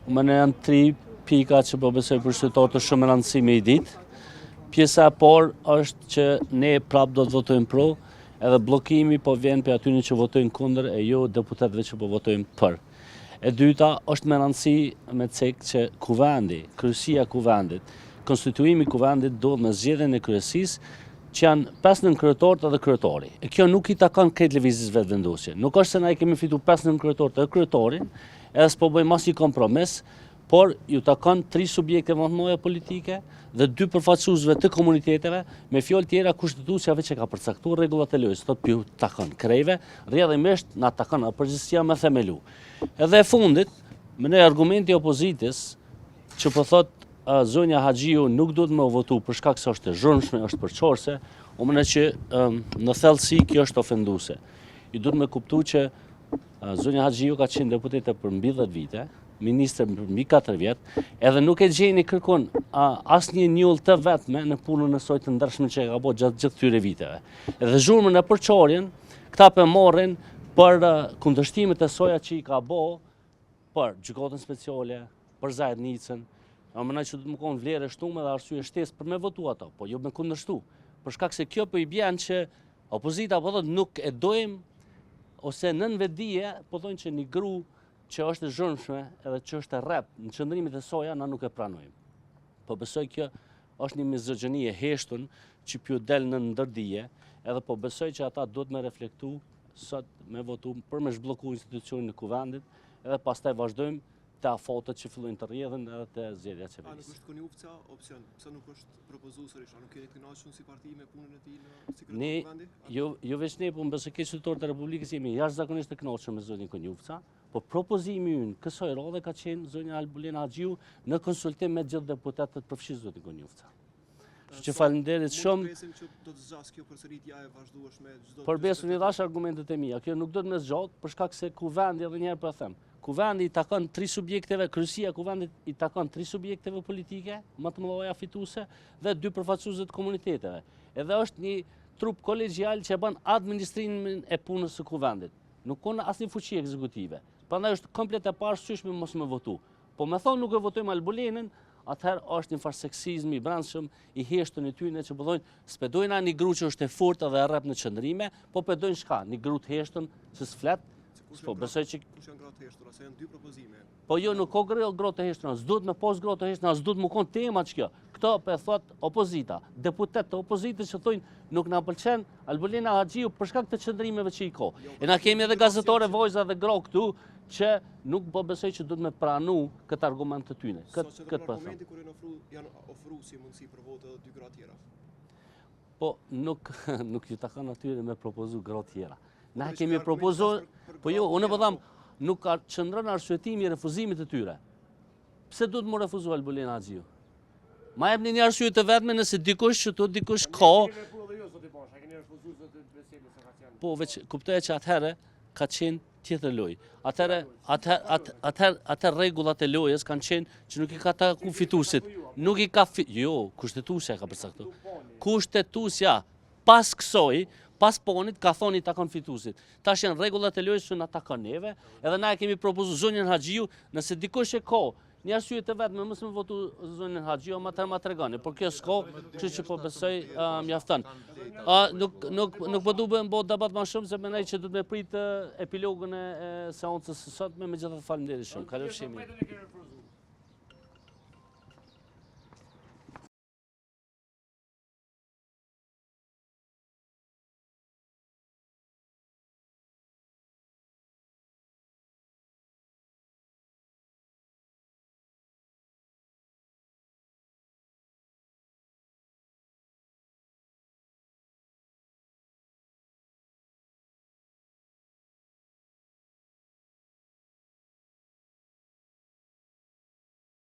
Më në janë 3 pika që po besoj për qytetarët të shumë rëndësishme i ditë. Pjesa e parë është që ne prapë do të votojmë pro, edhe bllokimi po vjen për atyre që votojnë kundër e jo deputetëve që po votojnë për. E dyta është me rëndësi me cek që kuvendi, kryesia e kuvendit, konstituimi i kuvendit duhet me zgjedhjen e kryesisë që janë 5 kryetarët edhe kryetari. E kjo nuk i takon këtë lëvizjes vetëvendosje. Nuk është se na i kemi fituar 5 kryetarët edhe kryetarin, edhe s'po bëjmë asnjë kompromis, por ju takon 3 subjekte më të mëdha politike dhe 2 përfaqësuesve të komuniteteve, me fjalë tjera kushtetuesja veç e ka përcaktuar rregullat e lojës, thotë ju takon krejve, rrjedhimisht na takon përgjegjësia më themelu. Edhe e fundit, me një argumenti opozitës që po thotë zonja Haxhiu nuk duhet më votu për shkak se është e zhurmshme, është përçorse, o më që në thellësi kjo është ofenduese. Ju duhet me kuptu që zonja Haxhiu ka qenë deputete për mbi 10 vite, ministre për mbi 4 vjet, edhe nuk e gjeni kërkon asnjë njollë të vetme në punën e saj të ndershme që ka bërë gjatë këtyre viteve. Edhe zhurmën e përçarjen, këta po marrin për kundërshtimet e soja që i ka bërë për gjykatën speciale, për Zajednicën. Mënaj që do të më konë vlerë e shtume dhe arsye shtesë për me votu ato, po jo me kundërshtu. Për shkak se kjo po i bjen që opozita po thotë nuk e dojmë, ose nën vetdije po thonë që një gru që është e zhurmshme edhe që është e rrep në qëndrimit e soja na nuk e pranojmë. Po besoj kjo është një mizogjeni e heshtun që pju del në ndërdije, edhe po besoj që ata duhet me reflektu sot me votu për me zhblloku institucionin e kuvendit, edhe pastaj vazhdojmë të afatët që fillojnë të rrjedhin edhe të zgjedhja e qeverisë. A nuk është Konjufca opsion? Pse nuk është propozuar sërish? A nuk keni të kënaqur si parti me punën e tij në sekretar të kuvendit? Jo veç ne, po mbase ke qytetarët e Republikës jemi jashtëzakonisht të kënaqur me zonjën Konjufca, po propozimi ynë kësaj radhe ka qenë zonja Albulena Haxhiu në konsultim me gjithë deputetët përfshirë zonjën Konjufca. Që faleminderit shumë. Mund të presim që do të zgjasë kjo përsëritja e vazhdueshme çdo. Por besoni dash argumentet e mia, kjo nuk do të më zgjat për shkak se kuvendi edhe një herë po them. Kuvendi i takon 3 subjekteve, kryesia e kuvendit i takon 3 subjekteve politike, më të mëdha fituese dhe 2 përfaqësuesve të komuniteteve. Edhe është një trup kolegjial që bën administrimin e punës së kuvendit. Nuk ka asnjë fuqi ekzekutive. Prandaj është komplet e paarsyeshme mos më votu. Po më thon nuk e votojmë Albulenën, atëherë është një farë seksizmi i brendshëm i heshtën e tyre që po thonë spedojnë një gru që është e fortë dhe e rrep në qëndrime, po pedojnë shka, një gru të heshtën që s'flet. Po besoj që kush janë gratë të heshtura, se janë 2 propozime. Po jo nuk ka gratë të heshtura, s'duhet me pas gratë të heshtura, s'duhet më kon tema ç'kjo. Këto po e thot opozita, deputet të opozitës që thonë nuk na pëlqen Albulena Haxhiu për shkak të qëndrimeve që i ka. E na kemi edhe gazetare vojza dhe gra këtu që nuk po besoj që duhet me pranu këtë argument të tyre. Këtë po them. Kur janë ofruar si mundësi për votë edhe 2 gra tjera. Po nuk ju takon atyre me propozu gra tjera. Na kemi propozuar, po jo, unë po them, nuk ka qëndron arsyetimi i refuzimit të tyre. Pse duhet më refuzu Albulena Haxhiu? Ma jepni një arsye të vetme nëse dikush që tot dikush ka. Po veç kuptoja që atëherë ka qenë tjetër lojë. Atëherë rregullat e lojës kanë qenë që nuk i ka taku fituesit. Nuk i ka jo, kushtetuesja ka përcaktuar. Kushtetuesja pas kësoj, pas ponit ka thoni takon fituesit. Tash janë rregullat e lojës që na takon neve, edhe na e kemi propozuar zonjën Haxhiu, nëse dikush e ka një arsye të vetme mos më votu zonjën Haxhiu, ma tregoni, por kjo s'ka, kështu që po besoj mjafton. Nuk po duhet bëj debat më shumë se mendoj që do të më prit epilogën e seancës së sotme, megjithatë faleminderit shumë. Kalofshimi.